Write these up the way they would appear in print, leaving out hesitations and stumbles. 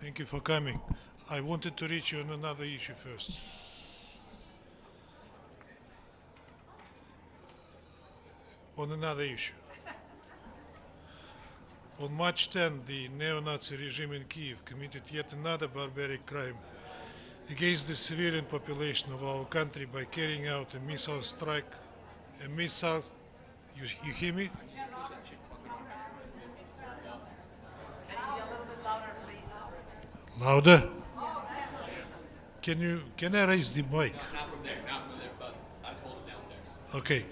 Thank you for coming. I wanted to reach you on another issue first. On another issue. On March 10, the neo-Nazi regime in Kyiv committed yet another barbaric crime against the civilian population of our country by carrying out a missile strike. A missile. You hear me? Louder? Can I raise the mic? Not from there, but I told him downstairs. Okay.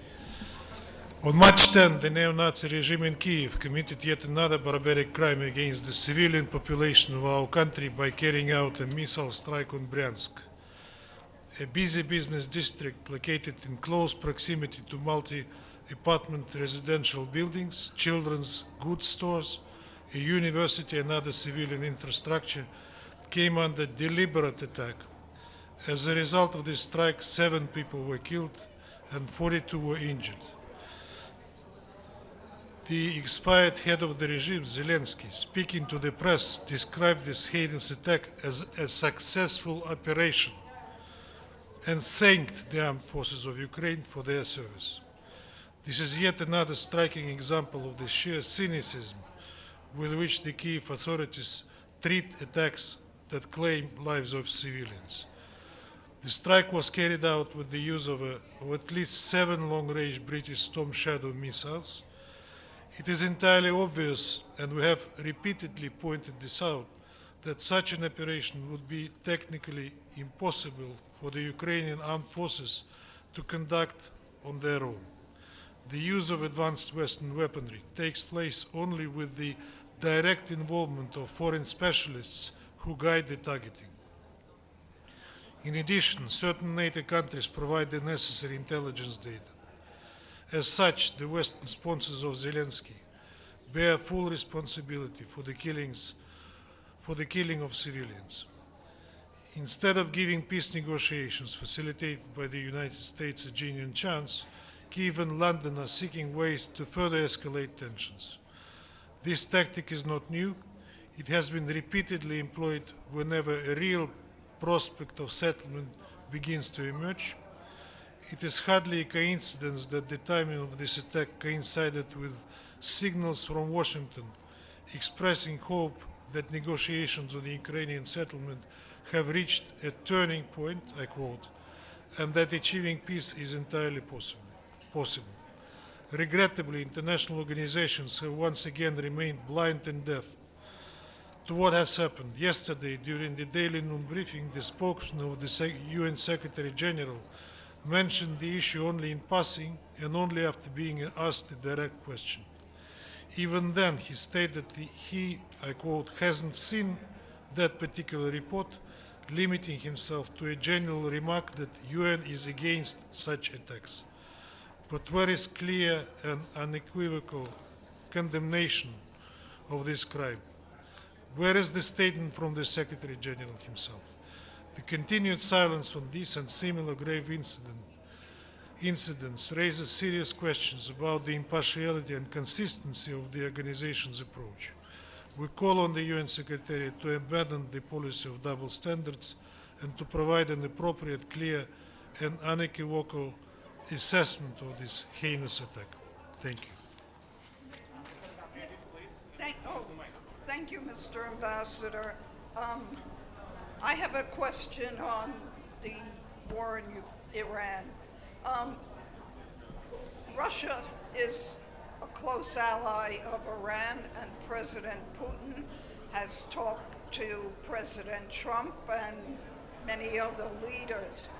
On March 10, the neo-Nazi regime in Kyiv committed yet another barbaric crime against the civilian population of our country by carrying out a missile strike on Bryansk, a busy business district located in close proximity to multi-apartment residential buildings, children's goods stores, a university and other civilian infrastructure came under deliberate attack. As a result of this strike, 7 people were killed and 42 were injured. The expired head of the regime, Zelenskyy, speaking to the press, described this heinous attack as a successful operation and thanked the armed forces of Ukraine for their service. This is yet another striking example of the sheer cynicism with which the Kyiv authorities treat attacks that claim lives of civilians. The strike was carried out with the use of at least 7 long-range British Storm Shadow missiles. It is entirely obvious, and we have repeatedly pointed this out, that such an operation would be technically impossible for the Ukrainian armed forces to conduct on their own. The use of advanced Western weaponry takes place only with the direct involvement of foreign specialists who guide the targeting. In addition, certain NATO countries provide the necessary intelligence data. As such, the Western sponsors of Zelenskyy bear full responsibility for the killing of civilians. Instead of giving peace negotiations facilitated by the United States a genuine chance, Kyiv and London are seeking ways to further escalate tensions. This tactic is not new. It has been repeatedly employed whenever a real prospect of settlement begins to emerge. It is hardly a coincidence that the timing of this attack coincided with signals from Washington expressing hope that negotiations on the Ukrainian settlement have reached a turning point, I quote, and that achieving peace is entirely possible. Regrettably, international organizations have once again remained blind and deaf to what has happened. Yesterday, during the daily noon briefing, the spokesman of the UN Secretary General mentioned the issue only in passing and only after being asked a direct question. Even then, he stated that he, I quote, hasn't seen that particular report, limiting himself to a general remark that UN is against such attacks. But where is clear and unequivocal condemnation of this crime? Where is the statement from the Secretary General himself? The continued silence on this and similar grave incidents raises serious questions about the impartiality and consistency of the organization's approach. We call on the UN Secretariat to abandon the policy of double standards and to provide an appropriate, clear, and unequivocal assessment of this heinous attack. Thank you. Thank you, Mr. Ambassador. I have a question on the war in Iran. Russia is a close ally of Iran, and President Putin has talked to President Trump and many other leaders.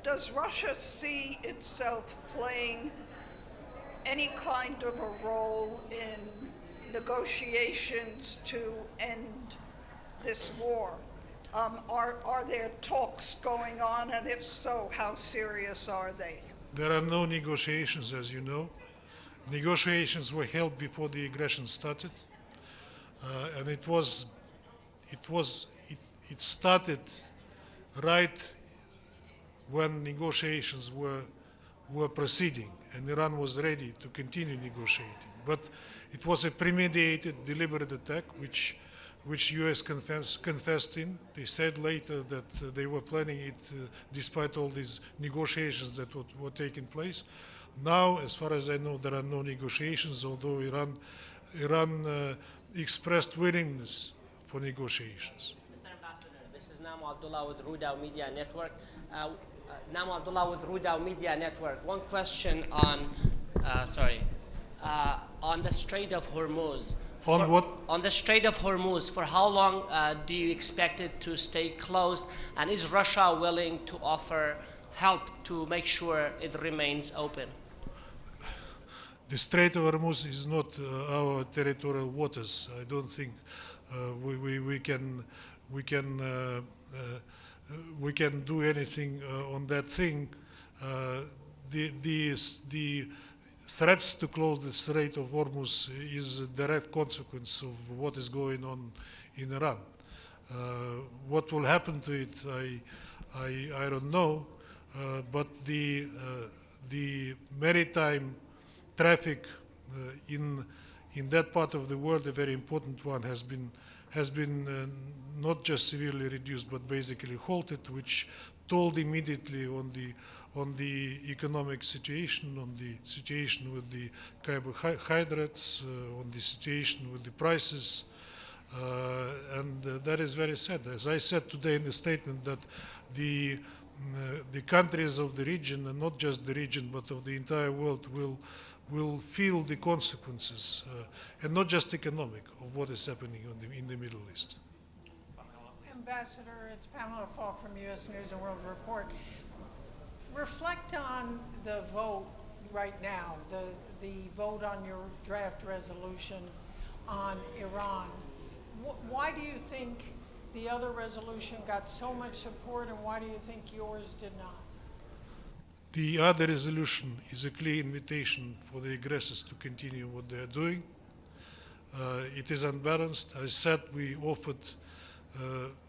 Does Russia see itself playing any kind of a role in negotiations to end this war? Are there talks going on, and if so, how serious are they? There are no negotiations, as you know. Negotiations were held before the aggression started, and it started right when negotiations were proceeding, and Iran was ready to continue negotiating. But it was a premeditated, deliberate attack which which U.S. confessed in. They said later that they were planning it despite all these negotiations that were taking place. Now, as far as I know, there are no negotiations, although Iran expressed willingness for negotiations. Mr. Ambassador, this is Nam Abdullah with Rudaw Media Network. Nam Abdullah with Rudaw Media Network. One question on, on the Strait of Hormuz. On what? On the Strait of Hormuz, for how long do you expect it to stay closed? And is Russia willing to offer help to make sure it remains open? The Strait of Hormuz is not our territorial waters. I don't think we can do anything on that thing. The threats to close the Strait of Hormuz is a direct consequence of what is going on in Iran. What will happen to it, I don't know. But the maritime traffic in that part of the world, a very important one, has been not just severely reduced but basically halted, which told immediately on the economic situation, on the situation with the carbohydrates, on the situation with the prices, and that is very sad. As I said today in the statement, that the countries of the region, and not just the region but of the entire world, will feel the consequences, and not just economic, of what is happening in the Middle East. Ambassador, it's Pamela Fall from U.S. News and World Report. Reflect on the vote right now, the vote on your draft resolution on Iran. Why do you think the other resolution got so much support, and why do you think yours did not? The other resolution is a clear invitation for the aggressors to continue what they are doing. It is unbalanced. As I said, we offered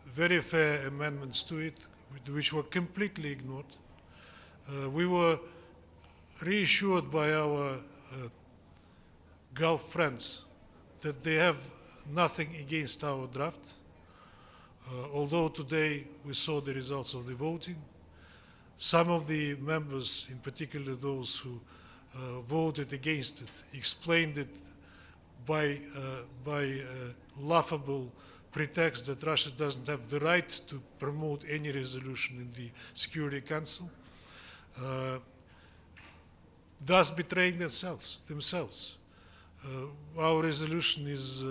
very fair amendments to it, which were completely ignored. We were reassured by our Gulf friends that they have nothing against our draft, although today we saw the results of the voting. Some of the members, in particular those who voted against it, explained it by laughable pretext that Russia doesn't have the right to promote any resolution in the Security Council, thus betraying themselves. Our resolution is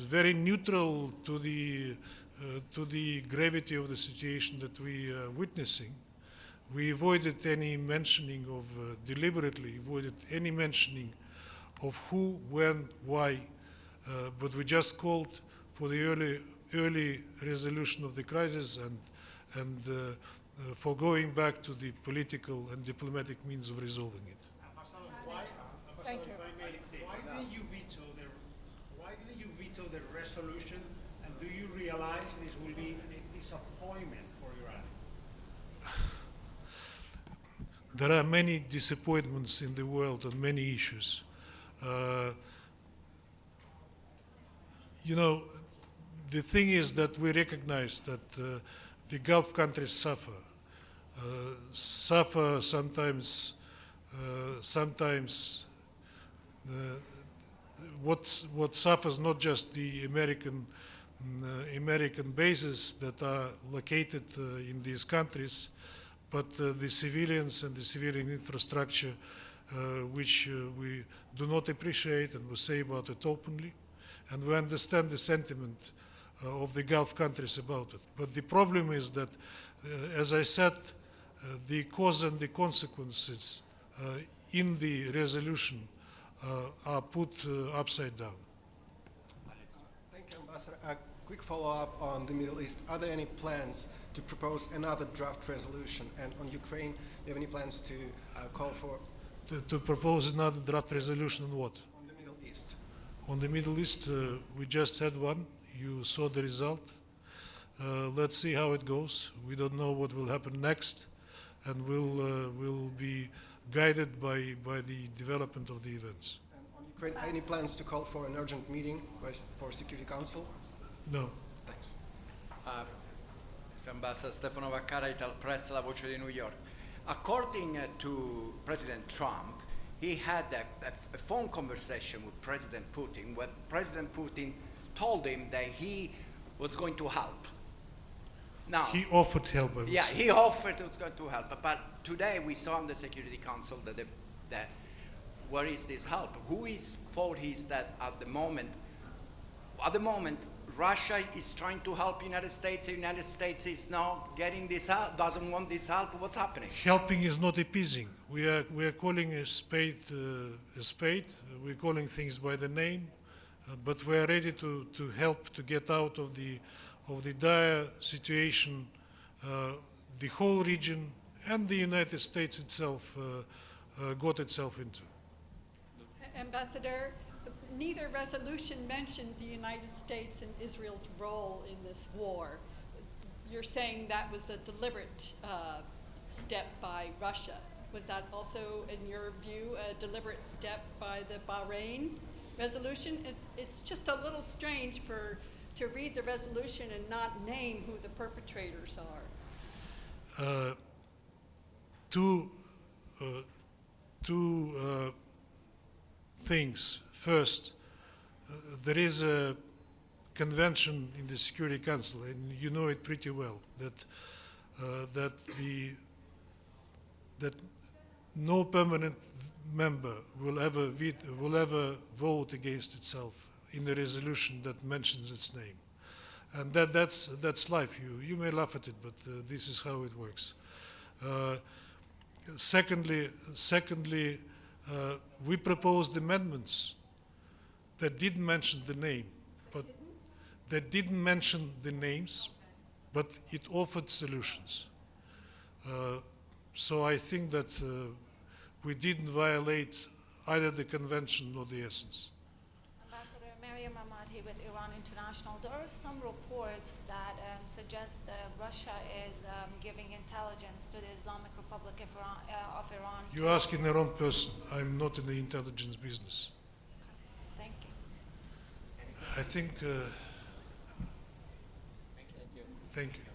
very neutral to the gravity of the situation that we are witnessing. We avoided any mentioning of, deliberately avoided any mentioning of who, when, why, but we just called for the early resolution of the crisis and for going back to the political and diplomatic means of resolving it. Thank you. Why did you veto the resolution, and do you realize this will be a disappointment for Iran? There are many disappointments in the world on many issues. The thing is that we recognize that the Gulf countries suffer sometimes. What suffers not just the American bases that are located in these countries, but the civilians and the civilian infrastructure, which we do not appreciate, and we say about it openly, and we understand the sentiment of the Gulf countries about it. But the problem is that, as I said, the cause and the consequences in the resolution are put upside down. Thank you, Ambassador. A quick follow-up on the Middle East. Are there any plans to propose another draft resolution? And on Ukraine, do you have any plans to call for? To propose another draft resolution on what? On the Middle East. On the Middle East, we just had one. You saw the result. Let's see how it goes. We don't know what will happen next, and we'll be guided by the development of the events. And on Ukraine, any plans to call for an urgent meeting for Security Council? No. Thanks. It's Ambassador Stefano Vaccaro, Ital Press, La Voce di New York. According to President Trump, he had a phone conversation with President Putin, where President Putin told him that he was going to help. Now, He offered help, I would yeah, say. he offered he was going to help. But today we saw in the Security Council that where is this help? Whose fault is that at the moment, Russia is trying to help United States. The United States is not getting this help, doesn't want this help. What's happening? Helping is not appeasing. We are calling a spade a spade. We're calling things by the name, but we are ready to help to get out of the dire situation the whole region and the United States itself got itself into. Ambassador, neither resolution mentioned the United States and Israel's role in this war. You're saying that was a deliberate step by Russia. Was that also, in your view, a deliberate step by the Bahrain resolution? It's just a little strange to read the resolution and not name who the perpetrators are. Two things. First, there is a convention in the Security Council, and you know it pretty well, that no permanent member will ever vote against itself in a resolution that mentions its name, and that's life. You may laugh at it, but this is how it works. Secondly, we proposed amendments that didn't mention the name, but that didn't mention the names, but it offered solutions. So I think that we didn't violate either the convention or the essence. Ambassador Maryam Ahmadi with Iran International. There are some reports that suggest that Russia is giving intelligence to the Islamic Republic of Iran. You're asking the wrong person. I'm not in the intelligence business. Thank you. I think, Thank you. thank you.